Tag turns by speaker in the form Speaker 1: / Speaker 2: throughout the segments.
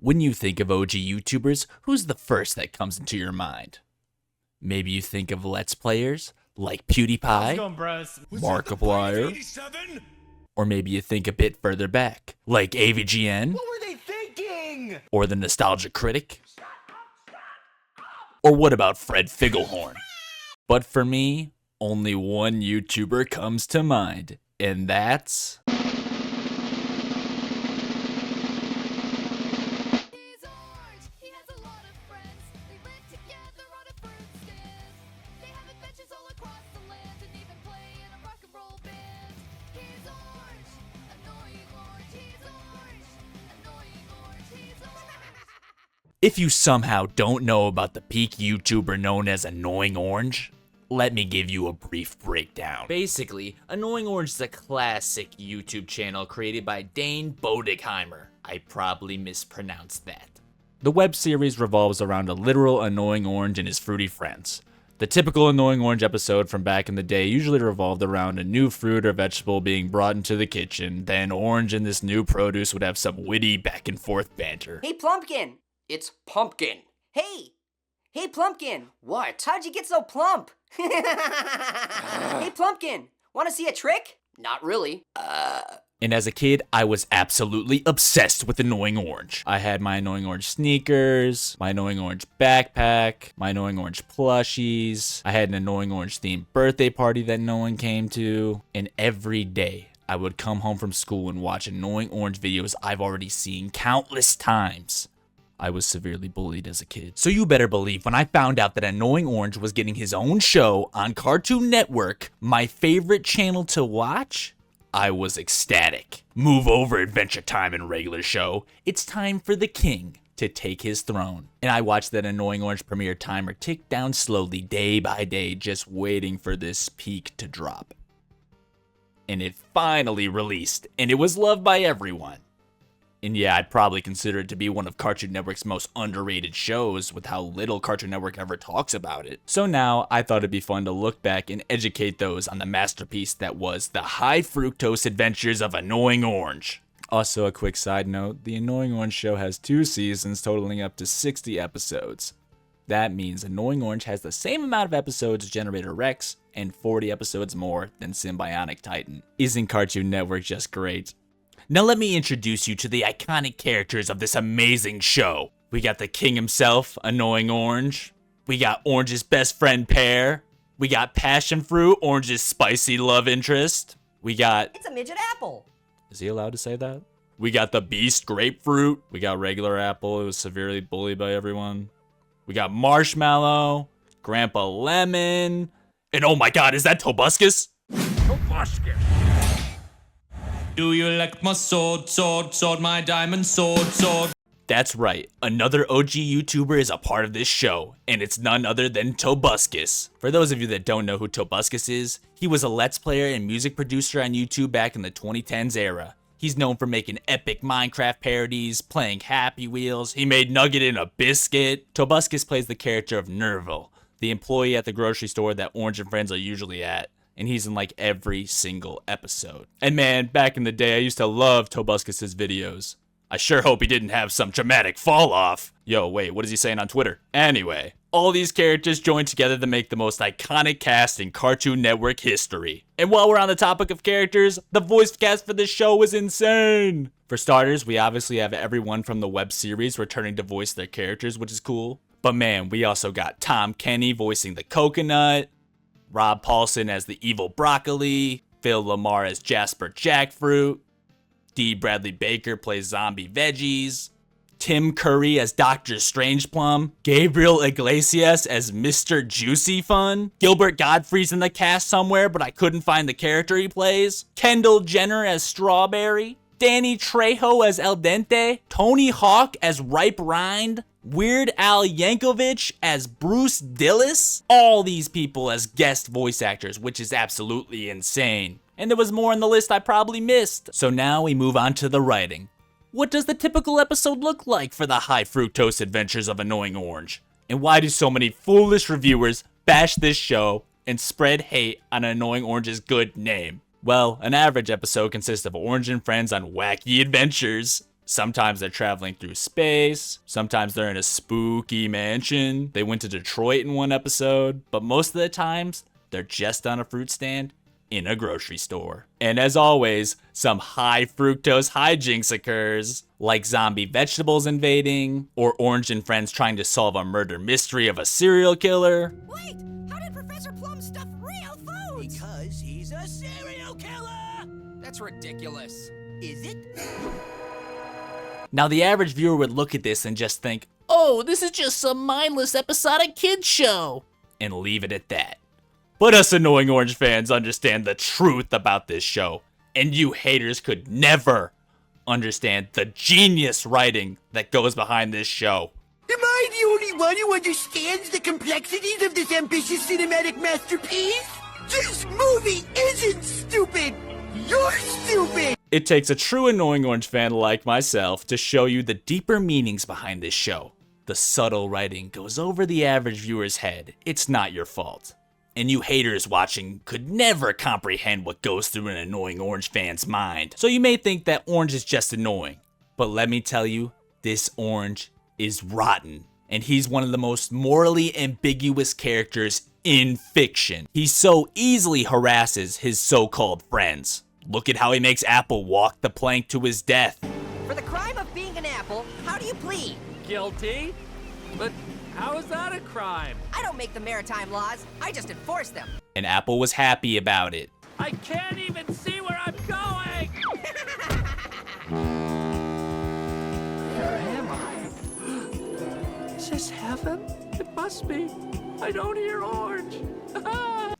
Speaker 1: When you think of OG YouTubers, who's the first that comes into your mind? Maybe you think of Let's Players like PewDiePie, Markiplier, or maybe you think a bit further back, like AVGN,
Speaker 2: What were they thinking?
Speaker 1: or the Nostalgia Critic, or what about Fred Figglehorn? But for me, only one YouTuber comes to mind, and that's... If you somehow don't know about the peak YouTuber known as Annoying Orange, let me give you a brief breakdown. Basically, Annoying Orange is a classic YouTube channel created by Dane Bodigheimer. I probably mispronounced that. The web series revolves around a literal Annoying Orange and his fruity friends. The typical Annoying Orange episode from back in the day usually revolved around a new fruit or vegetable being brought into the kitchen, then Orange and this new produce would have some witty back and forth banter.
Speaker 3: Hey, Plumpkin! It's Pumpkin. Hey! Hey, Plumpkin!
Speaker 2: What?
Speaker 3: How'd you get so plump? Hey, Plumpkin! Want to see a trick? Not really.
Speaker 1: And as a kid, I was absolutely obsessed with Annoying Orange. I had my Annoying Orange sneakers, my Annoying Orange backpack, my Annoying Orange plushies. I had an Annoying Orange themed birthday party that no one came to. And every day, I would come home from school and watch Annoying Orange videos I've already seen countless times. I was severely bullied as a kid. So you better believe when I found out that Annoying Orange was getting his own show on Cartoon Network, my favorite channel to watch, I was ecstatic. Move over, Adventure Time and regular show. It's time for the king to take his throne. And I watched that Annoying Orange premiere timer tick down slowly day by day, just waiting for this peak to drop. And it finally released, and it was loved by everyone. And yeah, I'd probably consider it to be one of Cartoon Network's most underrated shows with how little Cartoon Network ever talks about it. So now, I thought it'd be fun to look back and educate those on the masterpiece that was the High Fructose Adventures of Annoying Orange. Also, a quick side note, the Annoying Orange show has 2 seasons totaling up to 60 episodes. That means Annoying Orange has the same amount of episodes as Generator Rex and 40 episodes more than Symbionic Titan. Isn't Cartoon Network just great? Now let me introduce you to the iconic characters of this amazing show. We got the king himself, Annoying Orange. We got Orange's best friend, Pear. We got Passion Fruit, Orange's spicy love interest. We got...
Speaker 3: It's a midget apple.
Speaker 1: Is he allowed to say that? We got the Beast Grapefruit. We got Regular Apple, who was severely bullied by everyone. We got Marshmallow, Grandpa Lemon, and oh my god, is that Tobuscus?
Speaker 2: Tobuscus!
Speaker 4: Do you like my sword, sword, sword, my diamond sword, sword?
Speaker 1: That's right, another OG YouTuber is a part of this show, and it's none other than Tobuscus. For those of you that don't know who Tobuscus is, he was a Let's Player and music producer on YouTube back in the 2010s era. He's known for making epic Minecraft parodies, playing Happy Wheels, he made Nugget in a Biscuit. Tobuscus plays the character of Nerval, the employee at the grocery store that Orange and friends are usually at. And he's in like every single episode. And man, back in the day, I used to love Tobuscus's videos. I sure hope he didn't have some dramatic fall off. Yo, wait, what is he saying on Twitter? Anyway, all these characters joined together to make the most iconic cast in Cartoon Network history. And while we're on the topic of characters, the voice cast for this show was insane. For starters, we obviously have everyone from the web series returning to voice their characters, which is cool. But man, we also got Tom Kenny voicing the coconut, Rob Paulson as the evil broccoli, Phil Lamar as Jasper Jackfruit, D. Bradley Baker plays zombie veggies, Tim Curry as Dr. Strangeplum, Gabriel Iglesias as Mr. Juicy Fun, Gilbert Godfrey's in the cast somewhere but I couldn't find the character he plays, Kendall Jenner as Strawberry, Danny Trejo as El Dente, Tony Hawk as Ripe Rind, Weird Al Yankovic as Bruce Dillis. All these people as guest voice actors, which is absolutely insane. And there was more on the list I probably missed. So now we move on to the writing. What does the typical episode look like for the High Fructose Adventures of Annoying Orange? And why do so many foolish reviewers bash this show and spread hate on Annoying Orange's good name? Well, an average episode consists of Orange and friends on wacky adventures. Sometimes they're traveling through space. Sometimes they're in a spooky mansion. They went to Detroit in one episode. But most of the times, they're just on a fruit stand in a grocery store. And as always, some high fructose hijinks occurs, like zombie vegetables invading, or Orange and friends trying to solve a murder mystery of a serial killer.
Speaker 5: Wait, how did Professor Plum stuff real foods?
Speaker 6: Because he's a serial killer!
Speaker 5: That's ridiculous.
Speaker 6: Is it?
Speaker 1: Now the average viewer would look at this and just think, oh, this is just some mindless episodic kids show, and leave it at that. But us annoying Orange fans understand the truth about this show, and you haters could never understand the genius writing that goes behind this show.
Speaker 6: Am I the only one who understands the complexities of this ambitious cinematic masterpiece? This movie isn't stupid! You're stupid!
Speaker 1: It takes a true annoying Orange fan like myself to show you the deeper meanings behind this show. The subtle writing goes over the average viewer's head. It's not your fault. And you haters watching could never comprehend what goes through an annoying Orange fan's mind. So you may think that Orange is just annoying. But let me tell you, this Orange is rotten. And he's one of the most morally ambiguous characters in fiction. He so easily harasses his so-called friends. Look at how he makes Apple walk the plank to his death.
Speaker 3: For the crime of being an apple, how do you plead?
Speaker 7: Guilty? But how is that a crime?
Speaker 3: I don't make the maritime laws, I just enforce them.
Speaker 1: And Apple was happy about it.
Speaker 7: I can't even see where I'm going! Where am I? Is this heaven? It must be. I don't hear Orange.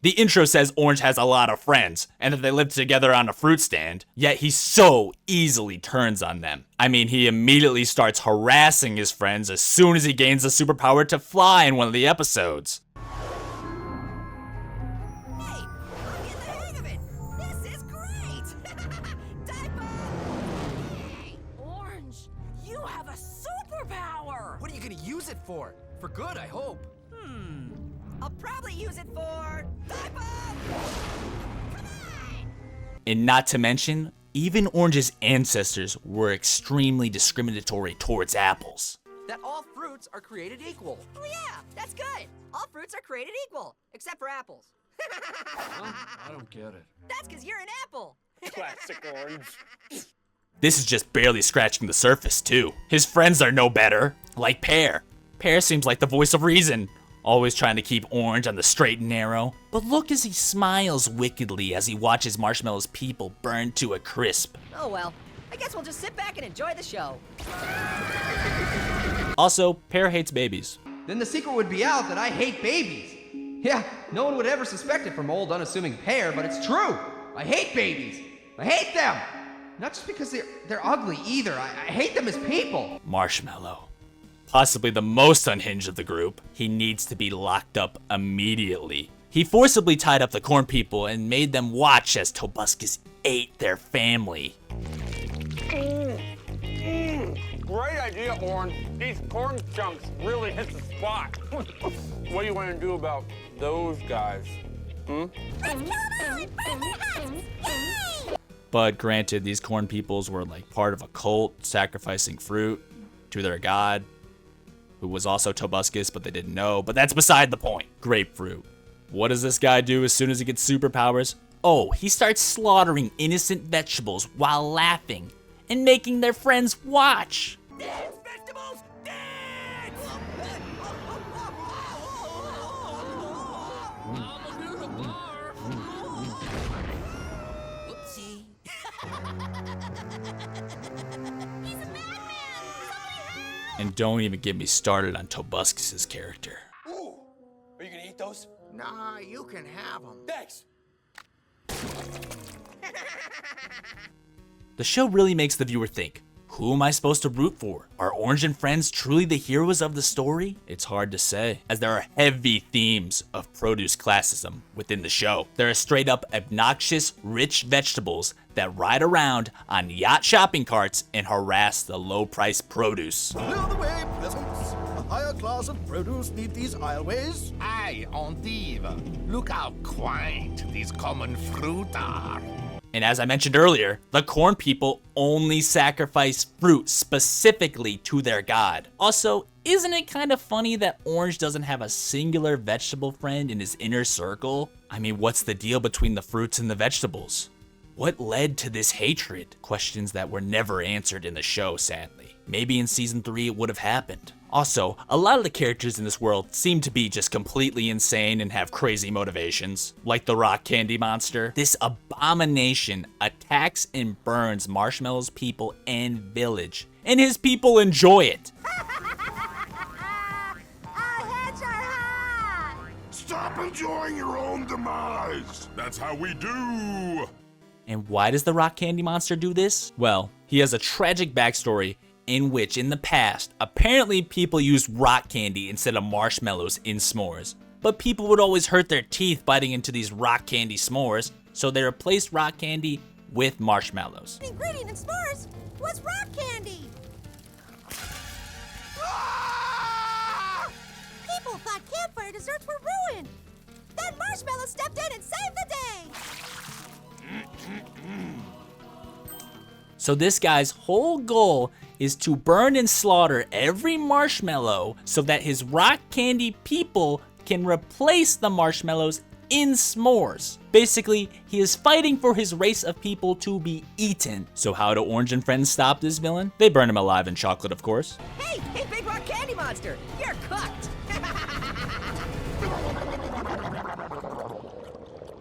Speaker 1: The intro says Orange has a lot of friends, and that they live together on a fruit stand, yet he so easily turns on them. I mean, he immediately starts harassing his friends as soon as he gains the superpower to fly in one of the episodes.
Speaker 5: Hey, I'm getting the hang of it. This is great. Diaper! Hey, Orange, you have a superpower.
Speaker 2: What are you gonna use it for? For good, I hope.
Speaker 5: I'll probably use it for diaper. Come on.
Speaker 1: And not to mention, even Orange's ancestors were extremely discriminatory towards apples.
Speaker 2: That all fruits are created equal.
Speaker 3: Oh yeah, that's good. All fruits are created equal, except for apples.
Speaker 7: I don't get it.
Speaker 3: That's because you're an apple.
Speaker 2: Classic Orange.
Speaker 1: This is just barely scratching the surface too. His friends are no better, like Pear. Pear seems like the voice of reason, always trying to keep Orange on the straight and narrow. But look as he smiles wickedly as he watches Marshmallow's people burn to a crisp.
Speaker 3: Oh well, I guess we'll just sit back and enjoy the show.
Speaker 1: Also, Pear hates babies.
Speaker 8: Then the secret would be out that I hate babies. Yeah, no one would ever suspect it from old unassuming Pear, but it's true. I hate babies. I hate them. Not just because they're ugly either. I hate them as people.
Speaker 1: Marshmallow, possibly the most unhinged of the group, he needs to be locked up immediately. He forcibly tied up the corn people and made them watch as Tobuscus ate their family.
Speaker 9: Great idea, Orange. These corn chunks really hit the spot. What do you want to do about those guys?
Speaker 1: But granted, these corn peoples were like part of a cult sacrificing fruit to their god, who was also Tobuscus, but they didn't know. But that's beside the point. Grapefruit. What does this guy do as soon as he gets superpowers? Oh, he starts slaughtering innocent vegetables while laughing and making their friends watch.
Speaker 6: Dance, vegetables, dance!
Speaker 5: Oopsie.
Speaker 3: He's a madman!
Speaker 1: And don't even get me started on Tobuscus's character.
Speaker 2: Ooh, are you gonna eat those?
Speaker 6: Nah, you can have them.
Speaker 2: Thanks.
Speaker 1: The show really makes the viewer think, who am I supposed to root for? Are Orange and friends truly the heroes of the story? It's hard to say, as there are heavy themes of produce classism within the show. There are straight up obnoxious, rich vegetables that ride around on yacht shopping carts and harass the low-priced produce.
Speaker 10: Clear the way, peasants. A higher class of produce need these aisleways.
Speaker 11: Aye, endive. Look how quaint these common fruit are.
Speaker 1: And as I mentioned earlier, the corn people only sacrifice fruit specifically to their god. Also, isn't it kind of funny that Orange doesn't have a singular vegetable friend in his inner circle? I mean, what's the deal between the fruits and the vegetables? What led to this hatred? Questions that were never answered in the show, sadly. Maybe in season 3 it would have happened. Also, a lot of the characters in this world seem to be just completely insane and have crazy motivations, like the rock candy monster. This abomination attacks and burns Marshmallow's people and village, and his people enjoy it.
Speaker 11: Stop enjoying your own demise. That's how we do.
Speaker 1: And why does the rock candy monster do this? Well, he has a tragic backstory in which, in the past, apparently people used rock candy instead of marshmallows in s'mores. But people would always hurt their teeth biting into these rock candy s'mores, so they replaced rock candy with marshmallows.
Speaker 5: The ingredient in s'mores was rock candy. People thought campfire desserts were ruined. Then Marshmallow stepped in and saved the day.
Speaker 1: So this guy's whole goal is to burn and slaughter every marshmallow so that his rock candy people can replace the marshmallows in s'mores. Basically, he is fighting for his race of people to be eaten. So how do Orange and friends stop this villain? They burn him alive in chocolate, of course.
Speaker 3: Hey, Big Rock Candy Monster, you're cooked.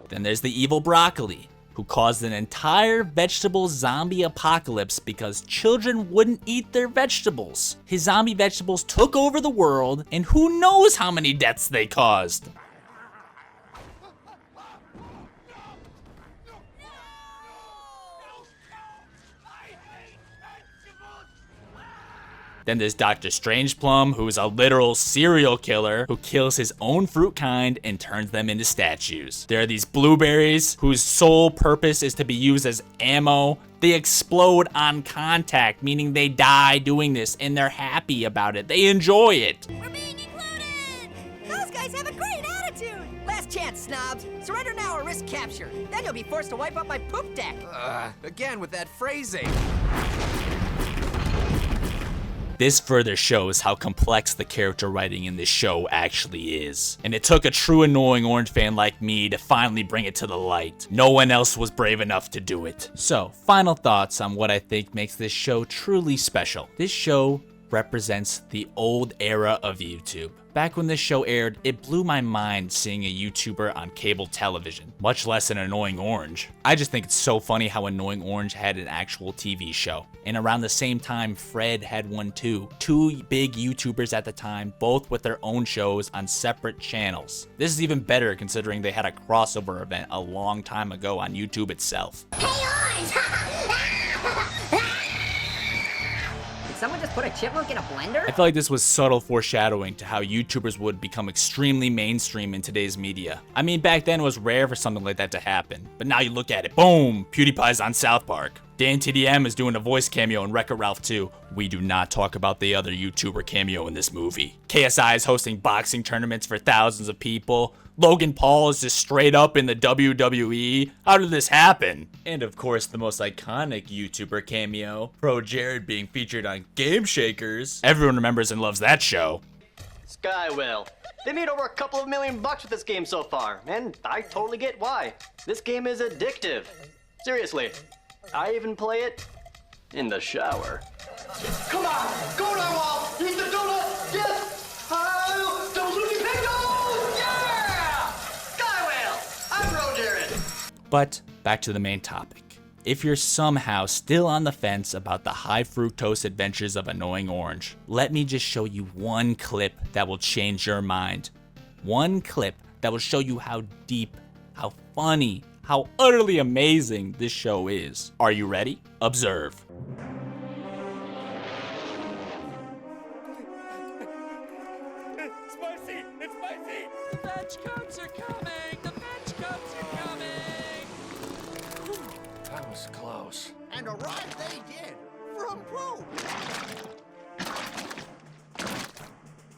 Speaker 1: Then there's the evil broccoli, who caused an entire vegetable zombie apocalypse because children wouldn't eat their vegetables. His zombie vegetables took over the world, and who knows how many deaths they caused. Then there's Dr. Strangeplum, who is a literal serial killer who kills his own fruit kind and turns them into statues. There are these blueberries whose sole purpose is to be used as ammo. They explode on contact, meaning they die doing this, and they're happy about it. They enjoy it.
Speaker 5: We're being included. Those guys have a great attitude.
Speaker 3: Last chance, snobs. Surrender now or risk capture. Then you'll be forced to wipe out my poop deck.
Speaker 2: Again with that phrasing.
Speaker 1: This further shows how complex the character writing in this show actually is. And it took a true annoying Orange fan like me to finally bring it to the light. No one else was brave enough to do it. So, final thoughts on what I think makes this show truly special. This show represents the old era of YouTube. Back when this show aired, it blew my mind seeing a YouTuber on cable television, much less an annoying Orange. I just think it's so funny how Annoying Orange had an actual TV show. And around the same time, Fred had one too. Two big YouTubers at the time, both with their own shows on separate channels. This is even better considering they had a crossover event a long time ago on YouTube itself.
Speaker 5: Hey, Orange!
Speaker 3: Did someone just put a chipmunk in a blender?
Speaker 1: I feel like this was subtle foreshadowing to how YouTubers would become extremely mainstream in today's media. I mean, back then it was rare for something like that to happen, but now you look at it, boom, PewDiePie's on South Park. Dan TDM is doing a voice cameo in Wreck-It Ralph 2. We do not talk about the other YouTuber cameo in this movie. KSI is hosting boxing tournaments for thousands of people. Logan Paul is just straight up in the WWE. How did this happen? And of course, the most iconic YouTuber cameo, Pro Jared being featured on Game Shakers. Everyone remembers and loves that show.
Speaker 12: Skywell. They made over $2 million with this game so far, and I totally get why. This game is addictive. Seriously, I even play it in the shower.
Speaker 6: Come on, go now, Wall. Eat the donut. Yes. Don't lose your bingo. Yeah.
Speaker 12: Skywell, I'm Pro Jared.
Speaker 1: But back to the main topic. If you're somehow still on the fence about the high fructose adventures of Annoying Orange, let me just show you one clip that will change your mind. One clip that will show you how deep, how funny, how utterly amazing this show is. Are you ready? Observe.
Speaker 2: It's spicy! It's spicy!
Speaker 7: The veg coats are coming! The veg coats are coming!
Speaker 2: That was close.
Speaker 10: And arrive they did. From poop.